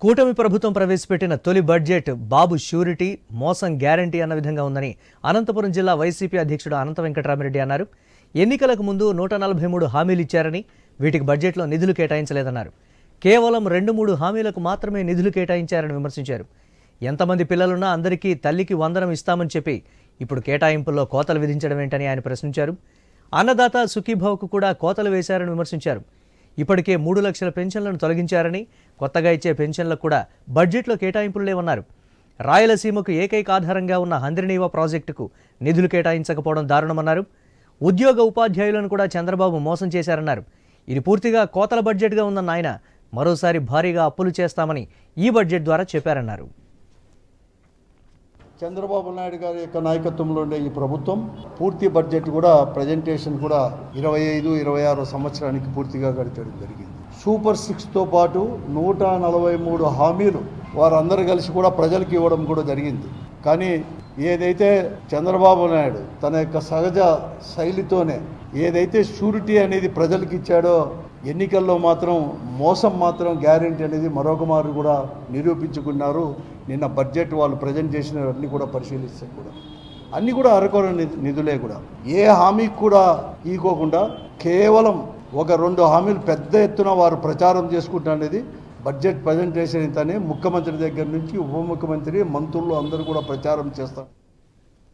కూటమి ప్రభుత్వం ప్రవేశపెట్టిన తొలి బడ్జెట్ బాబు ష్యూరిటీ మోసం గ్యారంటీ అన్న విధంగా ఉందని అనంతపురం జిల్లా వైసీపీ అధ్యక్షుడు అనంత వెంకటరామిరెడ్డి అన్నారు. ఎన్నికలకు ముందు 143 హామీలు ఇచ్చారని వీటికి బడ్జెట్లో నిధులు కేటాయించలేదన్నారు. కేవలం 2-3 హామీలకు మాత్రమే నిధులు కేటాయించారని విమర్శించారు. ఎంతమంది పిల్లలున్నా అందరికీ తల్లికి వందనం ఇస్తామని చెప్పి ఇప్పుడు కేటాయింపుల్లో కోతలు విధించడం ఏంటని ఆయన ప్రశ్నించారు. అన్నదాత సుఖీభావకు కూడా కోతలు వేశారని విమర్శించారు. ఇప్పటికే 3 లక్షల పెన్షన్లను తొలగించారని, కొత్తగా ఇచ్చే పెన్షన్లకు కూడా బడ్జెట్లో కేటాయింపులు లేవన్నారు. రాయలసీమకు ఏకైక ఆధారంగా ఉన్న హంద్రినీవా ప్రాజెక్టుకు నిధులు కేటాయించకపోవడం దారుణమన్నారు. ఉద్యోగ ఉపాధ్యాయులను కూడా చంద్రబాబు మోసం చేశారన్నారు. ఇది పూర్తిగా కోతల బడ్జెట్గా ఉందన్న ఆయన మరోసారి భారీగా అప్పులు చేస్తామని ఈ బడ్జెట్ ద్వారా చెప్పారన్నారు. చంద్రబాబు నాయుడు గారి యొక్క నాయకత్వంలో ఉండే ఈ ప్రభుత్వం పూర్తి బడ్జెట్ కూడా ప్రజెంటేషన్ కూడా 25-26 సంవత్సరానికి పూర్తిగా గడిచడం జరిగింది. సూపర్ 6తో పాటు 143 హామీలు వారందరూ కలిసి కూడా ప్రజలకు ఇవ్వడం కూడా జరిగింది. కానీ ఏదైతే చంద్రబాబు నాయుడు తన యొక్క సహజ శైలితోనే ఏదైతే షూరిటీ అనేది ప్రజలకు ఇచ్చాడో, ఎన్నికల్లో మాత్రం మోసం మాత్రం గ్యారెంటీ అనేది మరొక మారు కూడా నిరూపించుకున్నారు. నిన్న బడ్జెట్ వాళ్ళు ప్రజెంట్ చేసినవన్నీ కూడా పరిశీలిస్తే కూడా అన్నీ కూడా అరకొర నిధులే కూడా ఏ హామీకి కూడా ఈకోకుండా కేవలం 1-2 హామీలు పెద్ద ఎత్తున వారు ప్రచారం చేసుకుంటున్నది బడ్జెట్ ప్రజెంటేషన్ ఇంతనే ముఖ్యమంత్రి దగ్గర నుంచి ఉప ముఖ్యమంత్రి మంత్రులు అందరూ కూడా ప్రచారం చేస్తారు.